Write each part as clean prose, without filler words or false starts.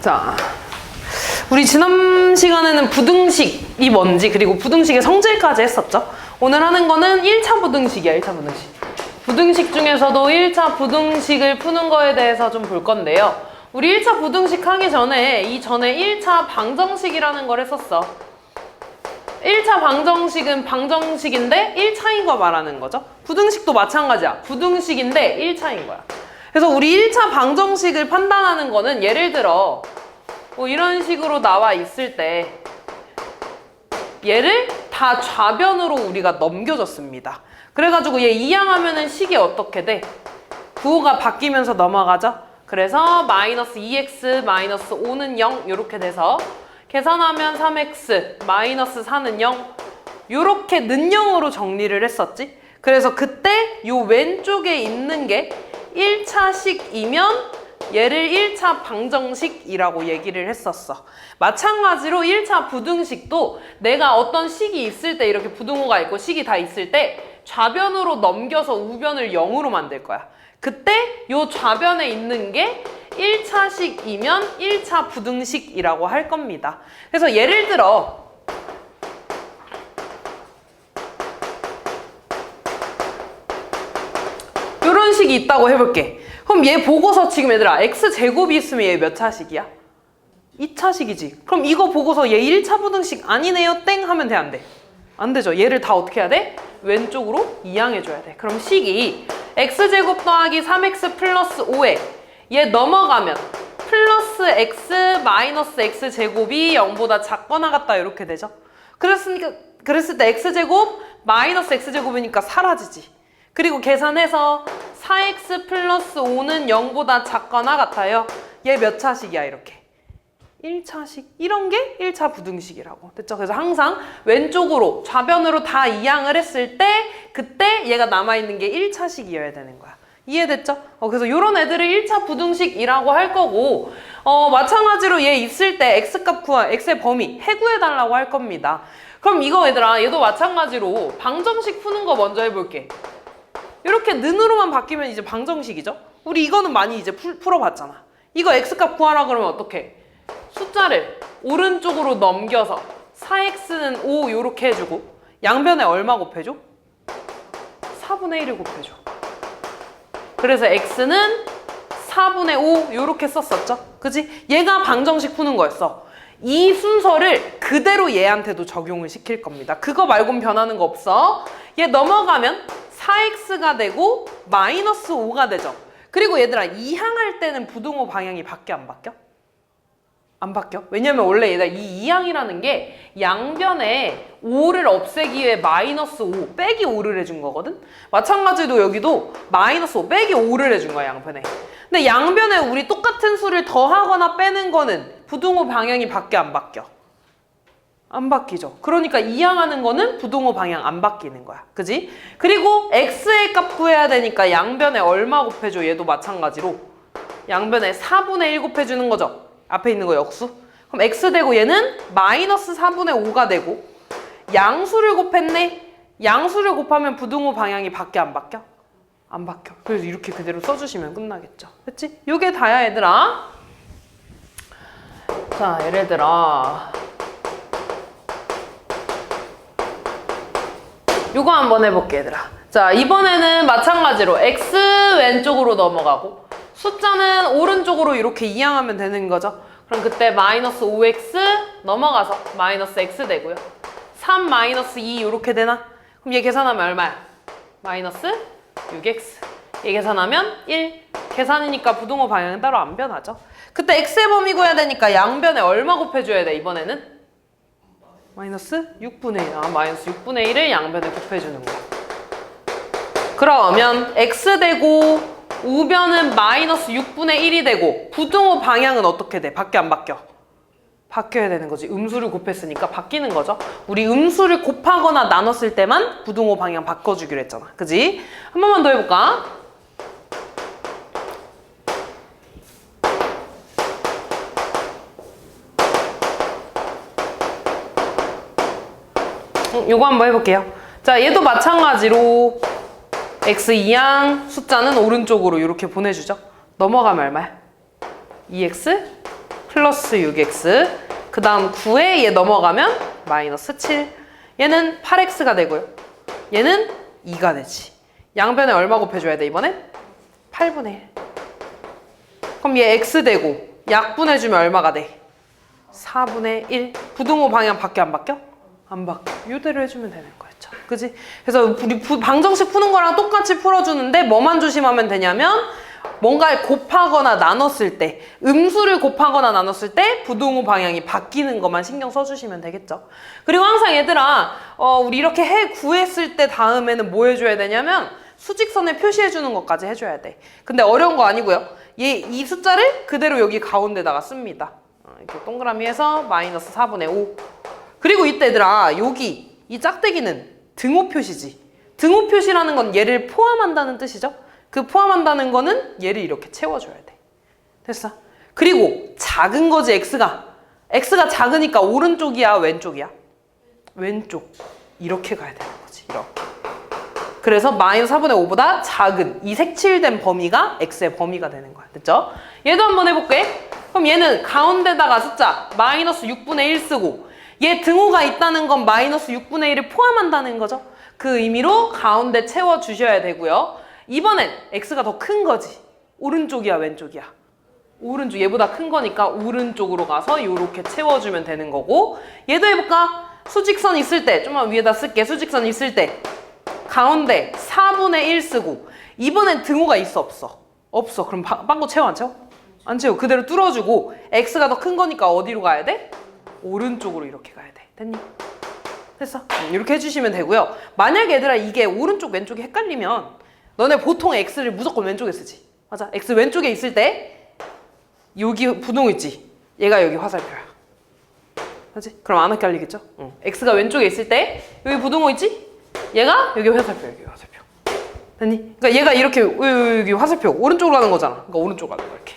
자, 우리 지난 시간에는 부등식이 뭔지 그리고 부등식의 성질까지 했었죠. 오늘 하는 거는 1차 부등식이야. 1차 부등식. 부등식 중에서도 1차 부등식을 푸는 거에 대해서 좀 볼 건데요. 우리 1차 부등식 하기 전에 이전에 1차 방정식이라는 걸 했었어. 1차 방정식은 방정식인데 1차인 거 말하는 거죠. 부등식도 마찬가지야. 부등식인데 1차인 거야. 그래서 우리 1차 방정식을 판단하는 거는 예를 들어 뭐 이런 식으로 나와 있을 때 얘를 다 좌변으로 우리가 넘겨줬습니다. 그래가지고 얘 이항하면은 식이 어떻게 돼? 부호가 바뀌면서 넘어가죠? 그래서 마이너스 2x 마이너스 5는 0 이렇게 돼서 계산하면 3x 마이너스 4는 0 이렇게 는 0으로 정리를 했었지? 그래서 그때 요 왼쪽에 있는 게 1차식이면 얘를 1차 방정식이라고 얘기를 했었어. 마찬가지로 1차 부등식도 내가 어떤 식이 있을 때 이렇게 부등호가 있고 식이 다 있을 때 좌변으로 넘겨서 우변을 0으로 만들 거야. 그때 요 좌변에 있는 게 1차식이면 1차 부등식이라고 할 겁니다. 그래서 예를 들어 이런 식이 있다고 해볼게. 그럼 얘 보고서 지금 얘들아 x제곱이 있으면 얘 몇 차식이야? 2차식이지. 그럼 이거 보고서 얘 1차 부등식 아니네요 땡 하면 돼 안 돼? 안 되죠. 얘를 다 어떻게 해야 돼? 왼쪽으로 이항해줘야 돼. 그럼 식이 x제곱 더하기 3x 플러스 5에 얘 넘어가면 플러스 x 마이너스 x제곱이 0보다 작거나 같다 이렇게 되죠. 그랬을 때 x제곱 마이너스 x제곱이니까 사라지지. 그리고 계산해서 4x 플러스 5는 0보다 작거나 같아요. 얘 몇 차식이야 이렇게? 1차식. 이런 게 1차 부등식이라고. 됐죠? 그래서 항상 왼쪽으로 좌변으로 다 이항을 했을 때 그때 얘가 남아있는 게 1차식이어야 되는 거야. 이해됐죠? 그래서 이런 애들을 1차 부등식이라고 할 거고 마찬가지로 얘 있을 때 x값 x의 범위 해구해달라고 할 겁니다. 그럼 이거 얘들아 얘도 마찬가지로 방정식 푸는 거 먼저 해볼게. 이렇게 는으로만 바뀌면 이제 방정식이죠? 우리 이거는 많이 이제 풀어봤잖아. 이거 x값 구하라 그러면 어떡해? 숫자를 오른쪽으로 넘겨서 4x는 5 이렇게 해주고 양변에 얼마 곱해줘? 4분의 1을 곱해줘. 그래서 x는 4분의 5 이렇게 썼었죠? 그치? 얘가 방정식 푸는 거였어. 이 순서를 그대로 얘한테도 적용을 시킬 겁니다. 그거 말고는 변하는 거 없어. 얘 넘어가면 4x가 되고 마이너스 5가 되죠. 그리고 얘들아 이항할 때는 부등호 방향이 바뀌어 안 바뀌어? 안 바뀌어? 왜냐면 원래 얘들아 이 이항이라는 게 양변에 5를 없애기 위해 마이너스 5 빼기 5를 해준 거거든? 마찬가지로 여기도 마이너스 5 빼기 5를 해준 거야 양변에. 근데 양변에 우리 똑같은 수를 더하거나 빼는 거는 부등호 방향이 바뀌어 안 바뀌어? 안 바뀌죠. 그러니까 이항하는 거는 부등호 방향 안 바뀌는 거야. 그지? 그리고 x의 값 구해야 되니까 양변에 얼마 곱해줘? 얘도 마찬가지로 양변에 4분의 1 곱해주는 거죠. 앞에 있는 거 역수. 그럼 x 되고 얘는 마이너스 4분의 5가 되고 양수를 곱했네. 양수를 곱하면 부등호 방향이 바뀌어 안 바뀌어? 안 바뀌어. 그래서 이렇게 그대로 써주시면 끝나겠죠. 됐지? 요게 다야 얘들아. 자 예를 들어 요거 한번 해볼게 얘들아. 자 이번에는 마찬가지로 x 왼쪽으로 넘어가고 숫자는 오른쪽으로 이렇게 이항하면 되는 거죠. 그럼 그때 마이너스 5x 넘어가서 마이너스 x 되고요. 3 마이너스 2 이렇게 되나? 그럼 얘 계산하면 얼마야? 마이너스 6x. 얘 계산하면 1. 계산이니까 부등호 방향은 따로 안 변하죠. 그때 x의 범위 구해야 되니까 양변에 얼마 곱해줘야 돼 이번에는? 마이너스 6분의 1. 마이너스 6분의 1을 양변에 곱해주는 거야. 그러면 x 되고 우변은 마이너스 6분의 1이 되고 부등호 방향은 어떻게 돼? 바뀌어 안 바뀌어? 바뀌어야 되는 거지. 음수를 곱했으니까 바뀌는 거죠. 우리 음수를 곱하거나 나눴을 때만 부등호 방향 바꿔주기로 했잖아. 그지? 한 번만 더 해볼까? 요거 한번 해볼게요. 자 얘도 마찬가지로 x 이항 숫자는 오른쪽으로 이렇게 보내주죠. 넘어가면 얼마야? 2x 플러스 6x. 그 다음 9에 얘 넘어가면 마이너스 7. 얘는 8x가 되고요. 얘는 2가 되지. 양변에 얼마 곱해줘야 돼 이번엔? 8분의 1. 그럼 얘 x 되고 약분해주면 얼마가 돼? 4분의 1. 부등호 방향 바뀌어 안 바뀌어? 안 바뀌어. 이대로 해주면 되는 거였죠. 그지? 그래서 우리 방정식 푸는 거랑 똑같이 풀어주는데 뭐만 조심하면 되냐면 뭔가를 곱하거나 나눴을 때, 음수를 곱하거나 나눴을 때 부등호 방향이 바뀌는 것만 신경 써주시면 되겠죠. 그리고 항상 얘들아, 우리 이렇게 구했을 때 다음에는 뭐 해줘야 되냐면 수직선에 표시해주는 것까지 해줘야 돼. 근데 어려운 거 아니고요. 이 숫자를 그대로 여기 가운데다가 씁니다. 이렇게 동그라미 해서 마이너스 4분의 5. 그리고 이때 얘들아, 여기 이 짝대기는 등호 표시지. 등호 표시라는 건 얘를 포함한다는 뜻이죠. 그 포함한다는 거는 얘를 이렇게 채워줘야 돼. 됐어? 그리고 작은 거지 x가. x가 작으니까 오른쪽이야 왼쪽이야? 왼쪽. 이렇게 가야 되는 거지. 이렇게. 그래서 마이너스 4분의 5보다 작은 이 색칠된 범위가 x의 범위가 되는 거야. 됐죠? 얘도 한번 해볼게. 그럼 얘는 가운데다가 숫자 마이너스 6분의 1 쓰고 얘 등호가 있다는 건 마이너스 6분의 1을 포함한다는 거죠. 그 의미로 가운데 채워주셔야 되고요. 이번엔 x가 더 큰 거지. 오른쪽이야 왼쪽이야? 오른쪽. 얘보다 큰 거니까 오른쪽으로 가서 이렇게 채워주면 되는 거고, 얘도 해볼까? 수직선 있을 때, 좀만 위에다 쓸게. 수직선 있을 때 가운데 4분의 1 쓰고 이번엔 등호가 있어 없어? 없어. 그럼 빵꾸 채워 안 채워? 안 채워. 그대로 뚫어주고 x가 더 큰 거니까 어디로 가야 돼? 오른쪽으로 이렇게 가야 돼. 됐니? 됐어? 이렇게 해주시면 되고요. 만약에 얘들아 이게 오른쪽 왼쪽이 헷갈리면 너네 보통 x를 무조건 왼쪽에 쓰지. 맞아. x 왼쪽에 있을 때 여기 부등호 있지? 얘가 여기 화살표야. 맞지? 그럼 안 헷갈리겠죠? 응. x가 왼쪽에 있을 때 여기 부등호 있지? 얘가 여기 화살표, 여기 화살표. 됐니? 그러니까 얘가 이렇게 여기 화살표 오른쪽으로 가는 거잖아. 그러니까 오른쪽으로 가는 거 이렇게.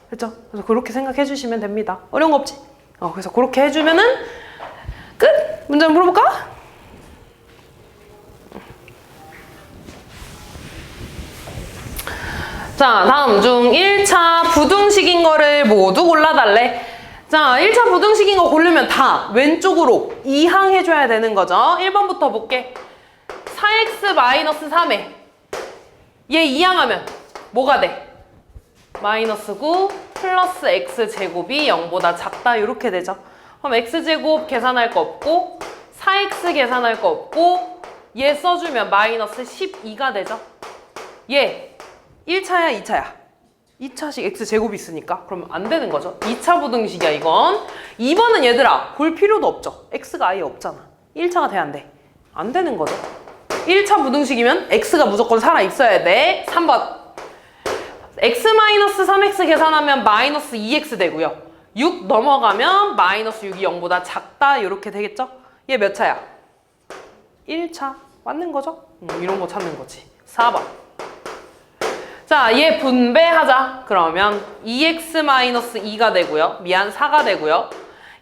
됐죠? 그래서 그렇게 생각해 주시면 됩니다. 어려운 거 없지? 그래서 그렇게 해주면은 끝! 문제 한번 풀어볼까? 자, 다음 중 1차 부등식인 거를 모두 골라달래. 자, 1차 부등식인 거 고르면 다 왼쪽으로 이항해줘야 되는 거죠. 1번부터 볼게. 4x-3에 얘 이항하면 뭐가 돼? 마이너스 9 플러스 x제곱이 0보다 작다 이렇게 되죠. 그럼 x제곱 계산할 거 없고 4x 계산할 거 없고 얘 써주면 마이너스 12가 되죠. 얘 1차야 2차야? 2차식 x제곱이 있으니까 그러면 안 되는 거죠. 2차 부등식이야 이건. 2번은 얘들아 볼 필요도 없죠. x가 아예 없잖아. 1차가 돼야 안 돼? 안 되는 거죠. 1차 부등식이면 x가 무조건 살아있어야 돼. 3번 x-3x 계산하면 마이너스 2x 되고요. 6 넘어가면 마이너스 6이 0보다 작다 이렇게 되겠죠? 얘 몇 차야? 1차. 맞는 거죠? 이런 거 찾는 거지. 4번. 자, 얘 분배하자. 그러면 2x-2가 되고요. 미안, 4가 되고요.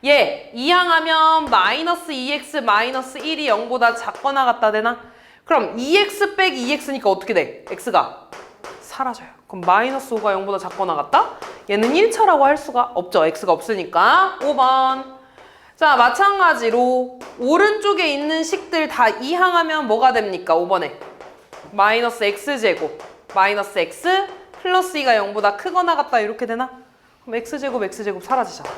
얘 이항하면 마이너스 2x 마이너스 1이 0보다 작거나 같다 되나? 그럼 2x 빼기 2x니까 어떻게 돼? x가 사라져요. 그럼 마이너스 5가 0보다 작거나 같다? 얘는 1차라고 할 수가 없죠. x가 없으니까. 5번. 자, 마찬가지로 오른쪽에 있는 식들 다 이항하면 뭐가 됩니까? 5번에 마이너스 x제곱 마이너스 x 플러스 2가 0보다 크거나 같다 이렇게 되나? 그럼 x제곱 사라지잖아.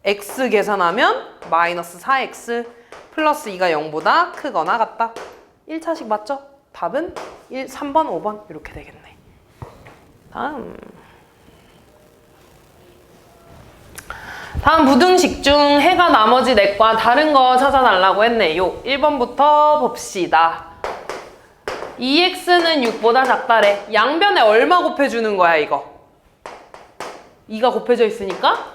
x 계산하면 마이너스 4x 플러스 2가 0보다 크거나 같다. 1차식 맞죠? 답은 3번, 5번 이렇게 되겠네. 다음 부등식 중 해가 나머지 넷과 다른 거 찾아달라고 했네요. 1번부터 봅시다. 2x는 6보다 작다래. 양변에 얼마 곱해주는 거야 이거? 2가 곱해져 있으니까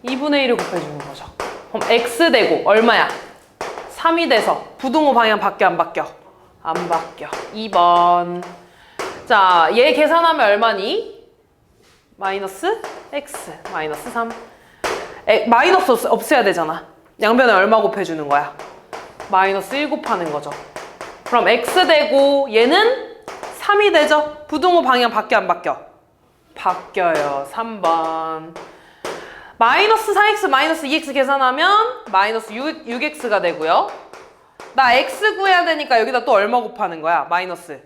2분의 1을 곱해주는 거죠. 그럼 x 되고 얼마야? 3이 돼서 부등호 방향 바뀌어 안 바뀌어? 안 바뀌어. 2번. 자, 얘 계산하면 얼마니? 마이너스 x 마이너스 3. 마이너스 없애야 되잖아. 양변에 얼마 곱해주는 거야? 마이너스 1 곱하는 거죠. 그럼 x 되고 얘는 3이 되죠? 부등호 방향 바뀌어 안 바뀌어? 바뀌어요. 3번. 마이너스 4x 마이너스 2x 계산하면 마이너스 6x가 되고요. 나 x 구해야 되니까 여기다 또 얼마 곱하는 거야? 마이너스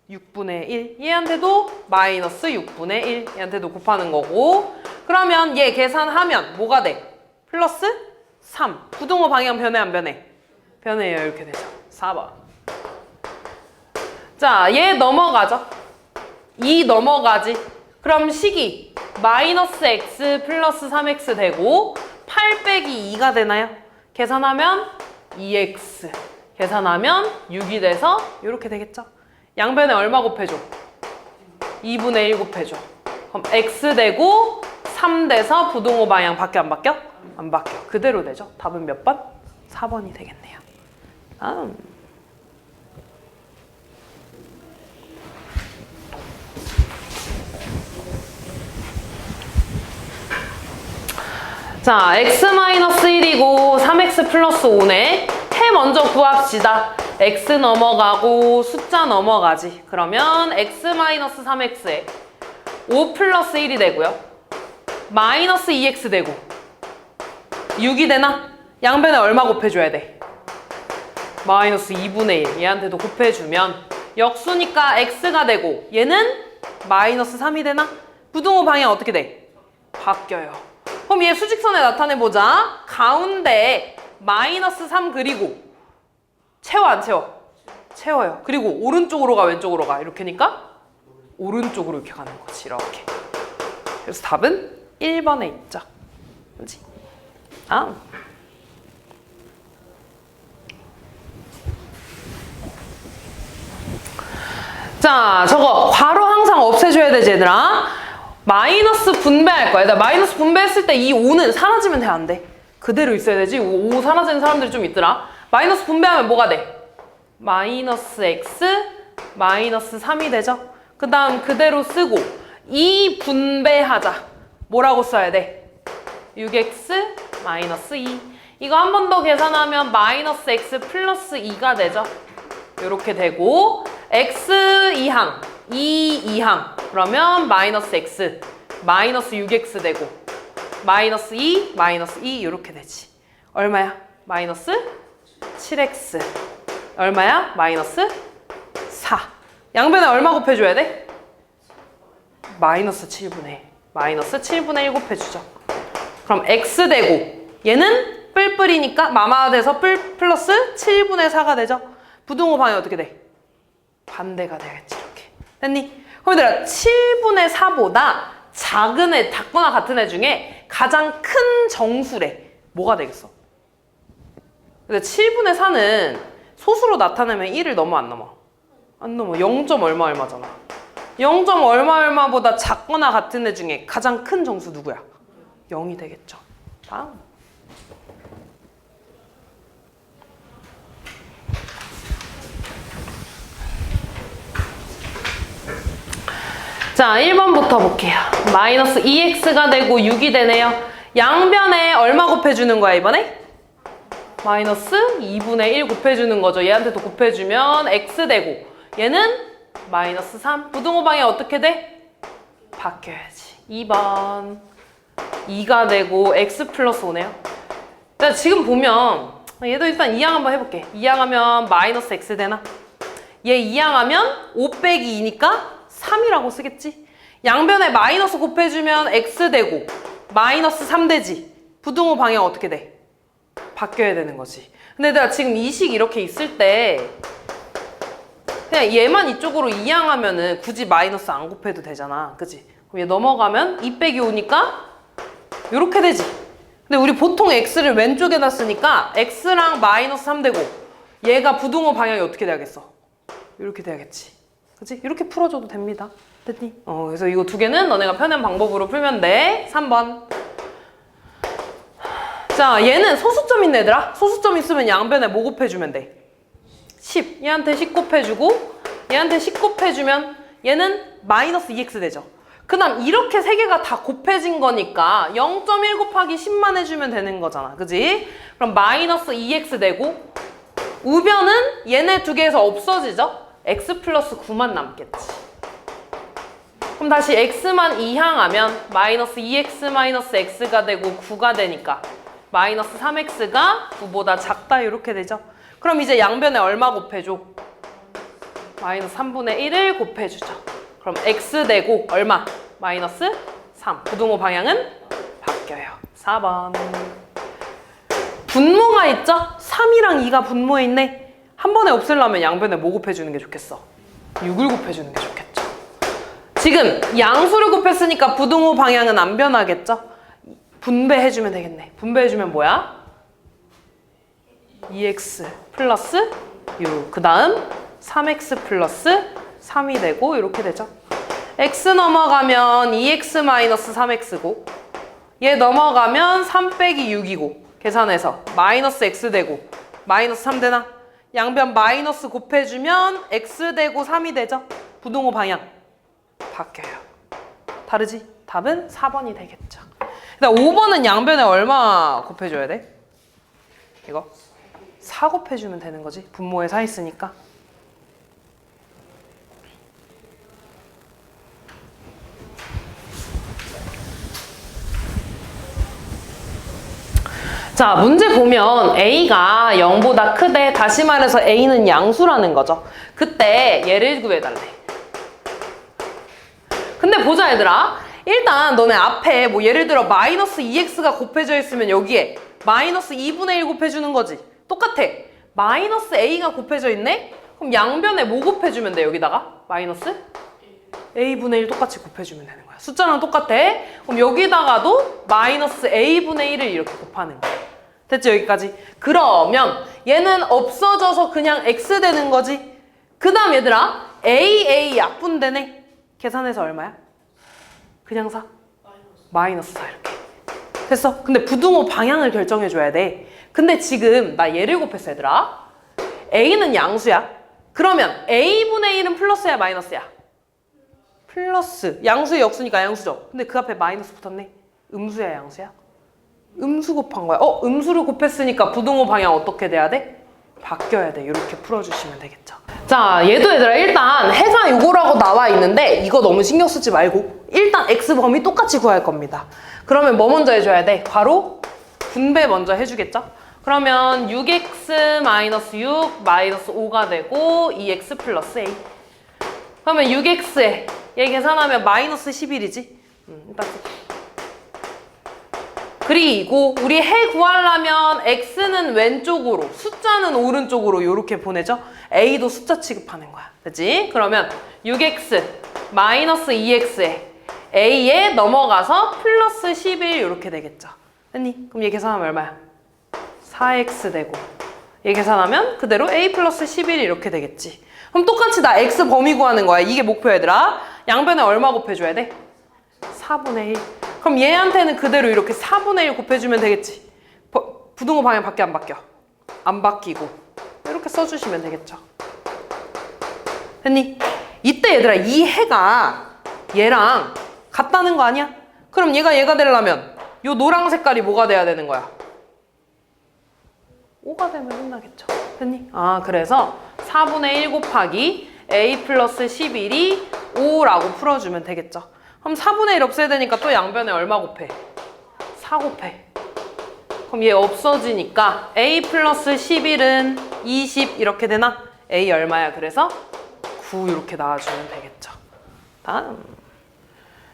6분의 1. 얘한테도 마이너스 6분의 1. 얘한테도 곱하는 거고. 그러면 얘 계산하면 뭐가 돼? 플러스 3. 부등호 방향 변해 안 변해? 변해요. 이렇게 되죠. 4번. 자, 얘 넘어가죠. 2 넘어가지. 그럼 식이 마이너스 x 플러스 3x 되고 8 빼기 2가 되나요? 계산하면 2x. 계산하면 6이 돼서 이렇게 되겠죠. 양변에 얼마 곱해줘? 2분의 1 곱해줘. 그럼 x 되고 3 돼서 부등호 방향 바뀌어 안 바뀌어? 안 바뀌어. 그대로 되죠. 답은 몇 번? 4번이 되겠네요. 다음. 자, x-1이고 3x 플러스 5네. 해 먼저 구합시다. x 넘어가고 숫자 넘어가지. 그러면 x-3x에 5 플러스 1이 되고요. 마이너스 2x 되고 6이 되나? 양변에 얼마 곱해줘야 돼? 마이너스 2분의 1. 얘한테도 곱해주면 역수니까 x가 되고 얘는 마이너스 3이 되나? 부등호 방향 어떻게 돼? 바뀌어요. 그럼 얘 수직선에 나타내보자. 가운데에 마이너스 3 그리고 채워 안 채워? 채워요. 그리고 오른쪽으로 가 왼쪽으로 가 이렇게니까 오른쪽으로 이렇게 가는 거지. 이렇게. 그래서 답은 1번에 있죠. 그렇지? 자, 저거 괄호 항상 없애줘야 되지 얘들아. 마이너스 분배할 거야. 마이너스 분배했을 때 이 5는 사라지면 돼, 안 돼? 그대로 있어야 되지. 5 사라지는 사람들이 좀 있더라. 마이너스 분배하면 뭐가 돼? 마이너스 x 마이너스 3이 되죠. 그 다음 그대로 쓰고 2 분배하자. 뭐라고 써야 돼? 6x 마이너스 2. 이거 한 번 더 계산하면 마이너스 x 플러스 2가 되죠. 이렇게 되고 x 2항 2항 그러면 마이너스 x 마이너스 6x 되고 마이너스 2 마이너스 2 이렇게 되지. 얼마야? 마이너스 7x. 얼마야? 마이너스 4. 양변에 얼마 곱해줘야 돼? 마이너스 7분의 1. 마이너스 7분의 1 곱해주죠. 그럼 x 되고 얘는 뿔뿔이니까 마마 돼서 플러스 7분의 4가 되죠. 부등호 방향 어떻게 돼? 반대가 되겠지. 이렇게. 됐니? 그럼 얘들아 7분의 4보다 작은 애, 작거나 같은 애 중에 가장 큰 정수래. 뭐가 되겠어? 근데 7분의 4는 소수로 나타내면 1을 넘어 안 넘어? 안 넘어. 0. 얼마 얼마잖아. 0. 얼마보다 작거나 같은 애 중에 가장 큰 정수 누구야? 0이 되겠죠. 다음. 자, 1번부터 볼게요. 마이너스 2x가 되고 6이 되네요. 양변에 얼마 곱해주는 거야, 이번에? 마이너스 2분의 1 곱해주는 거죠. 얘한테도 곱해주면 x 되고 얘는 마이너스 3. 부등호 방향 어떻게 돼? 바뀌어야지. 2번 2가 되고 x 플러스 5네요. 자, 지금 보면 얘도 일단 2항 한번 해볼게. 2항 하면 마이너스 x 되나? 얘 2항 하면 5 빼기 2니까 3이라고 쓰겠지? 양변에 마이너스 곱해주면 x 되고 마이너스 3 되지. 부등호 방향 어떻게 돼? 바뀌어야 되는 거지. 근데 내가 지금 이 식 이렇게 있을 때 그냥 얘만 이쪽으로 이항하면은 굳이 마이너스 안 곱해도 되잖아. 그치? 그럼 얘 넘어가면 2 빼기 5니까 요렇게 되지. 근데 우리 보통 x를 왼쪽에 놨으니까 x랑 마이너스 3 되고 얘가 부등호 방향이 어떻게 돼야겠어? 이렇게 돼야겠지. 그치? 이렇게 풀어줘도 됩니다. 됐니? 그래서 이거 두 개는 너네가 편한 방법으로 풀면 돼. 3번. 자, 얘는 소수점 있네, 얘들아. 소수점 있으면 양변에 뭐 곱해주면 돼? 10. 얘한테 10 곱해주고 얘한테 10 곱해주면 얘는 마이너스 2x 되죠. 그 다음 이렇게 세 개가 다 곱해진 거니까 0.1 곱하기 10만 해주면 되는 거잖아. 그지? 그럼 마이너스 2x 되고 우변은 얘네 두 개에서 없어지죠? x 플러스 9만 남겠지. 그럼 다시 x만 이항하면 마이너스 2x 마이너스 x가 되고 9가 되니까 마이너스 3x가 9보다 작다 이렇게 되죠. 그럼 이제 양변에 얼마 곱해줘? 마이너스 3분의 1을 곱해주죠. 그럼 x 되고 얼마? 마이너스 3. 부등호 방향은 바뀌어요. 4번. 분모가 있죠? 3이랑 2가 분모에 있네. 한 번에 없애려면 양변에 뭐 곱해주는 게 좋겠어? 6을 곱해주는 게 좋겠죠. 지금 양수를 곱했으니까 부등호 방향은 안 변하겠죠? 분배해주면 되겠네. 분배해주면 뭐야? 2x 플러스 6. 그 다음 3x 플러스 3이 되고 이렇게 되죠. x 넘어가면 2x 마이너스 3x고 얘 넘어가면 3 빼기 6이고 계산해서 마이너스 x 되고 마이너스 3 되나? 양변 마이너스 곱해주면 x 되고 3이 되죠. 부등호 방향 바뀌어요. 다르지? 답은 4번이 되겠죠. 그다음 5번은 양변에 얼마 곱해줘야 돼? 이거 4 곱해주면 되는 거지. 분모에 4 있으니까. 자, 문제 보면 A가 0보다 크대. 다시 말해서 A는 양수라는 거죠. 그때 얘를 구해달래. 근데 보자 얘들아. 일단 너네 앞에 뭐 예를 들어 마이너스 2x가 곱해져 있으면 여기에 마이너스 2분의 1 곱해주는 거지. 똑같아. 마이너스 A가 곱해져 있네? 그럼 양변에 뭐 곱해주면 돼 여기다가? 마이너스 A분의 1 똑같이 곱해주면 되는 거야. 숫자랑 똑같아. 그럼 여기다가도 마이너스 A분의 1을 이렇게 곱하는 거야. 됐지 여기까지? 그러면 얘는 없어져서 그냥 x 되는 거지. 그 다음 얘들아 a 약분되네. 계산해서 얼마야? 그냥 4? 마이너스 4 이렇게. 됐어? 근데 부등호 방향을 결정해줘야 돼. 근데 지금 나 얘를 곱했어 얘들아. a는 양수야. 그러면 a분의 1은 플러스야 마이너스야? 플러스. 양수의 역수니까 양수죠. 근데 그 앞에 마이너스 붙었네. 음수야 양수야? 음수 곱한 거야. 음수를 곱했으니까 부등호 방향 어떻게 돼야 돼? 바뀌어야 돼. 이렇게 풀어주시면 되겠죠. 자, 얘도 얘들아 일단 해가 요거라고 나와 있는데 이거 너무 신경 쓰지 말고 일단 x 범위 똑같이 구할 겁니다. 그러면 뭐 먼저 해줘야 돼? 괄호 분배 먼저 해주겠죠? 그러면 6x 마이너스 6 마이너스 5가 되고 2x 플러스 a. 그러면 6x에 얘 계산하면 마이너스 11이지? 일단 그리고 우리 해 구하려면 x는 왼쪽으로 숫자는 오른쪽으로 이렇게 보내죠. a도 숫자 취급하는 거야. 됐지? 그러면 6x 마이너스 2x에 a에 넘어가서 플러스 11 이렇게 되겠죠. 됐니? 그럼 얘 계산하면 얼마야? 4x 되고 얘 계산하면 그대로 a 플러스 11 이렇게 되겠지. 그럼 똑같이 나 x 범위 구하는 거야. 이게 목표 얘들아. 양변에 얼마 곱해줘야 돼? 4분의 1. 그럼 얘한테는 그대로 이렇게 4분의 1 곱해주면 되겠지. 부등호 방향 밖에 안 바뀌어. 안 바뀌고 이렇게 써주시면 되겠죠. 됐니? 이때 얘들아 이 해가 얘랑 같다는 거 아니야? 그럼 얘가 되려면 요 노랑 색깔이 뭐가 돼야 되는 거야? 5가 되면 끝나겠죠. 됐니? 그래서 4분의 1 곱하기 a 플러스 11이 5라고 풀어주면 되겠죠. 그럼 4분의 1 없애야 되니까 또 양변에 얼마 곱해? 4 곱해. 그럼 얘 없어지니까 a 플러스 11은 20 이렇게 되나? a 얼마야? 그래서 9 이렇게 나와주면 되겠죠. 다음.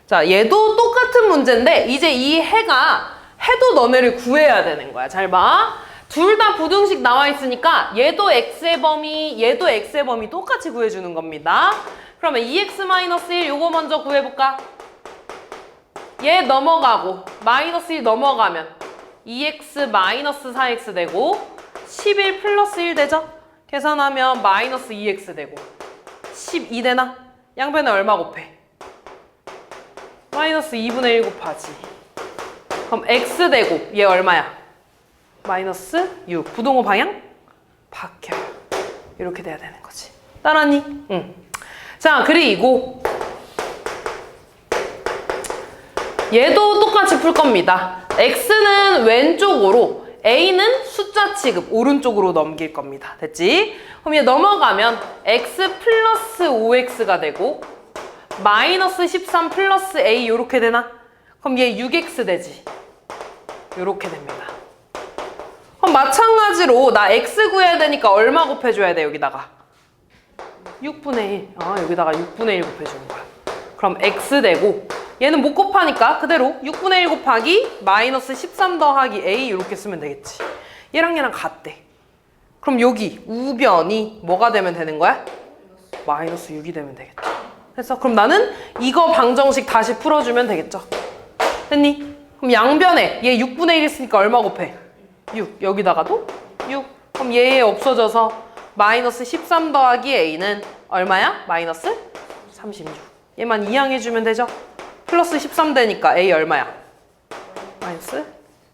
자, 얘도 똑같은 문제인데 이제 이 해도 너네를 구해야 되는 거야. 잘 봐. 둘 다 부등식 나와 있으니까 얘도 x의 범위, 얘도 x의 범위 똑같이 구해주는 겁니다. 그러면 2x-1 요거 먼저 구해볼까? 얘 넘어가고 마이너스 1 넘어가면 2x 마이너스 4x 되고 11 플러스 1 되죠? 계산하면 마이너스 2x 되고 12 되나? 양변에 얼마 곱해? 마이너스 2분의 1 곱하지. 그럼 x 되고 얘 얼마야? 마이너스 6. 부등호 방향 바뀌어요. 이렇게 돼야 되는 거지. 따라니? 응. 자, 그리고 얘도 똑같이 풀 겁니다. x는 왼쪽으로, a는 숫자 취급 오른쪽으로 넘길 겁니다. 됐지? 그럼 얘 넘어가면 x 플러스 5x가 되고 마이너스 13 플러스 A 요렇게 되나? 그럼 얘 6x 되지. 요렇게 됩니다. 그럼 마찬가지로 나 x 구해야 되니까 얼마 곱해줘야 돼 여기다가? 6분의 1. 아 여기다가 6분의 1 곱해주는 거야. 그럼 x 되고 얘는 못 곱하니까 그대로 6분의 1 곱하기 마이너스 13 더하기 A 이렇게 쓰면 되겠지. 얘랑 얘랑 같대. 그럼 여기 우변이 뭐가 되면 되는 거야? 마이너스 6이 되면 되겠다. 됐어? 그럼 나는 이거 방정식 다시 풀어주면 되겠죠? 됐니? 그럼 양변에 얘 6분의 1 있으니까 얼마 곱해? 6. 여기다가도 6. 그럼 얘 없어져서 마이너스 13 더하기 A는 얼마야? 마이너스 36. 얘만 이항해주면 되죠? 플러스 13 되니까 A 얼마야? 마이너스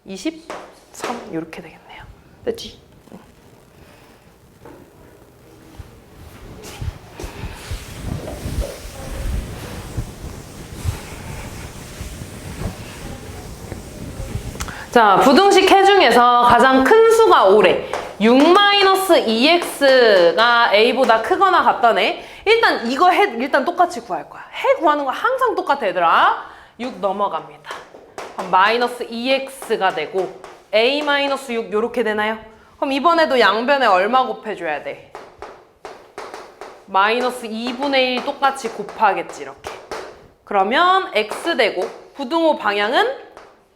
23 이렇게 되겠네요. 됐지? 자, 부등식 해 중에서 가장 큰 수가 5래. 6-2x가 a보다 크거나 같다네. 일단 이거 일단 똑같이 구할 거야. 해 구하는 거 항상 똑같아, 얘들아. 6 넘어갑니다. 그럼 마이너스 2x가 되고 a 마이너스 6 요렇게 되나요? 그럼 이번에도 양변에 얼마 곱해줘야 돼? 마이너스 2분의 1 똑같이 곱하겠지, 이렇게. 그러면 x 되고 부등호 방향은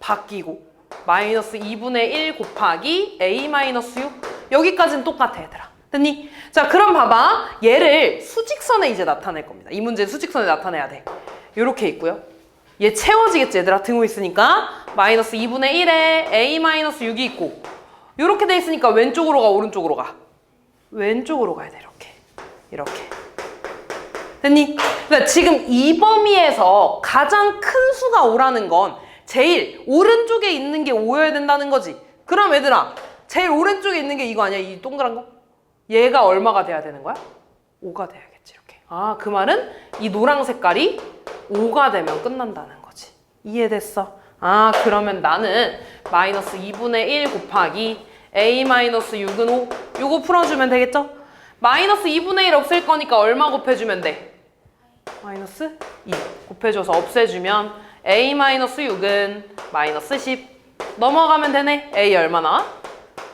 바뀌고 마이너스 2분의 1 곱하기 a 마이너스 6 여기까지는 똑같아 얘들아. 됐니? 자 그럼 봐봐. 얘를 수직선에 이제 나타낼 겁니다. 이 문제는 수직선에 나타내야 돼. 요렇게 있고요. 얘 채워지겠지 얘들아. 등호 있으니까 마이너스 2분의 1에 a 마이너스 6이 있고 요렇게 돼 있으니까 왼쪽으로 가 오른쪽으로 가? 왼쪽으로 가야 돼. 이렇게 됐니? 그러니까 지금 이 범위에서 가장 큰 수가 5라는 건 제일 오른쪽에 있는 게 5여야 된다는 거지. 그럼 얘들아 제일 오른쪽에 있는 게 이거 아니야? 이 동그란 거? 얘가 얼마가 돼야 되는 거야? 5가 돼야겠지 이렇게. 아, 그 말은 이 노랑 색깔이 5가 되면 끝난다는 거지. 이해됐어? 아, 그러면 나는 마이너스 2분의 1 곱하기 a 마이너스 6은 5 요거 풀어주면 되겠죠? 마이너스 2분의 1 없앨 거니까 얼마 곱해주면 돼? 마이너스 2 곱해줘서 없애주면 a-6은 마이너스 10 넘어가면 되네. a 얼마나?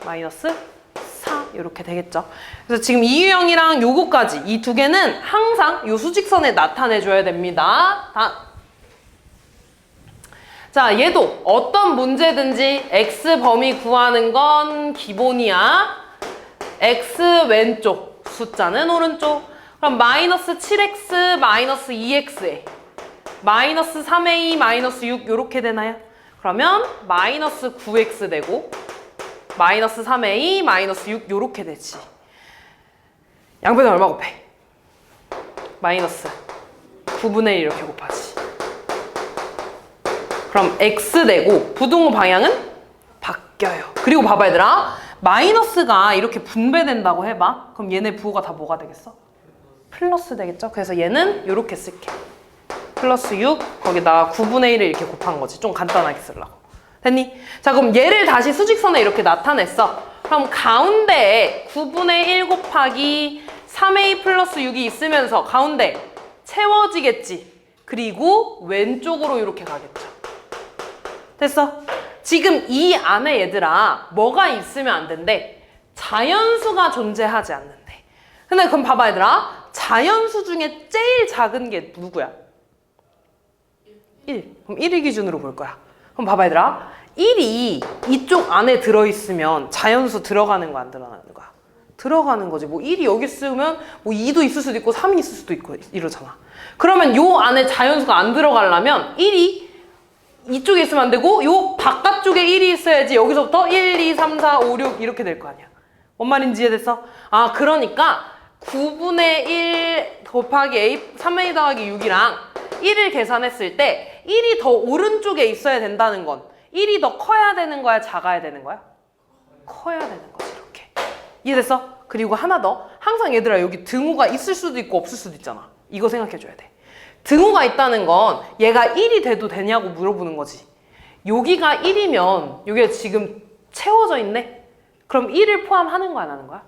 마이너스 4 이렇게 되겠죠. 그래서 지금 이 유형이랑 요거까지 이 두 개는 항상 요 수직선에 나타내줘야 됩니다. 자, 얘도 어떤 문제든지 x 범위 구하는 건 기본이야. x 왼쪽, 숫자는 오른쪽. 그럼 마이너스 7x, 마이너스 2x에 마이너스 3a, 마이너스 6 이렇게 되나요? 그러면 마이너스 9x 되고 마이너스 3a, 마이너스 6 이렇게 되지. 양변에 얼마 곱해? 마이너스 9분의 1 이렇게 곱하지. 그럼 x 되고 부등호 방향은 바뀌어요. 그리고 봐봐 얘들아. 마이너스가 이렇게 분배된다고 해봐. 그럼 얘네 부호가 다 뭐가 되겠어? 플러스 되겠죠? 그래서 얘는 이렇게 쓸게. 플러스 6 거기다가 9분의 1을 이렇게 곱한 거지. 좀 간단하게 쓰려고. 됐니? 자 그럼 얘를 다시 수직선에 이렇게 나타냈어. 그럼 가운데에 9분의 1 곱하기 3a 플러스 6이 있으면서 가운데 채워지겠지. 그리고 왼쪽으로 이렇게 가겠죠. 됐어? 지금 이 안에 얘들아 뭐가 있으면 안 된대? 자연수가 존재하지 않는데. 근데 그럼 봐봐 얘들아. 자연수 중에 제일 작은 게 누구야? 1. 그럼 1을 기준으로 볼 거야. 그럼 봐봐 얘들아. 1이 이쪽 안에 들어있으면 자연수 들어가는 거 안 들어가는 거야? 들어가는 거지. 뭐 1이 여기 있으면 뭐 2도 있을 수도 있고 3이 있을 수도 있고 이러잖아. 그러면 요 안에 자연수가 안 들어가려면 1이 이쪽에 있으면 안 되고 요 바깥쪽에 1이 있어야지 여기서부터 1, 2, 3, 4, 5, 6 이렇게 될 거 아니야. 뭔 말인지 이해됐어? 아 그러니까 9분의 1 곱하기 a 3a 더하기 6이랑 1을 계산했을 때 1이 더 오른쪽에 있어야 된다는 건 1이 더 커야 되는 거야? 작아야 되는 거야? 커야 되는 거지 이렇게. 이해됐어? 그리고 하나 더. 항상 얘들아 여기 등호가 있을 수도 있고 없을 수도 있잖아. 이거 생각해줘야 돼. 등호가 있다는 건 얘가 1이 돼도 되냐고 물어보는 거지. 여기가 1이면 여기가 지금 채워져 있네? 그럼 1을 포함하는 거야 안 하는 거야?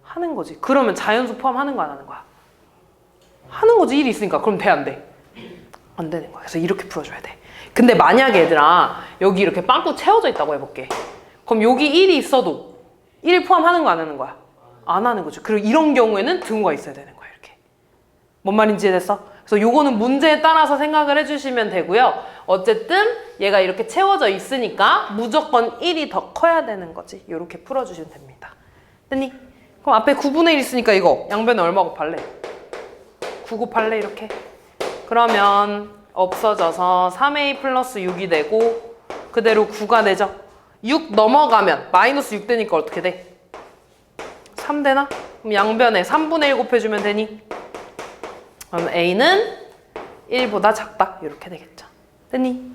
하는 거지. 그러면 자연수 포함하는 거 안 하는 거야? 하는 거지. 1이 있으니까. 그럼 돼, 안 돼? 안 되는 거야. 그래서 이렇게 풀어줘야 돼. 근데 만약에 얘들아 여기 이렇게 빵꾸 채워져 있다고 해볼게. 그럼 여기 1이 있어도 1 포함하는 거 안 하는 거야? 안 하는 거죠. 그리고 이런 경우에는 등호가 있어야 되는 거야. 이렇게. 뭔 말인지 이해됐어? 그래서 요거는 문제에 따라서 생각을 해주시면 되고요. 어쨌든 얘가 이렇게 채워져 있으니까 무조건 1이 더 커야 되는 거지. 이렇게 풀어주시면 됩니다. 됐니? 그럼 앞에 9분의 1 있으니까 이거 양변에 얼마 곱할래? 9 곱할래 이렇게? 그러면 없어져서 3a 플러스 6이 되고 그대로 9가 되죠? 6 넘어가면 마이너스 6 되니까 어떻게 돼? 3 되나? 그럼 양변에 3분의 1 곱해주면 되니? 그럼 a는 1보다 작다 이렇게 되겠죠. 됐니?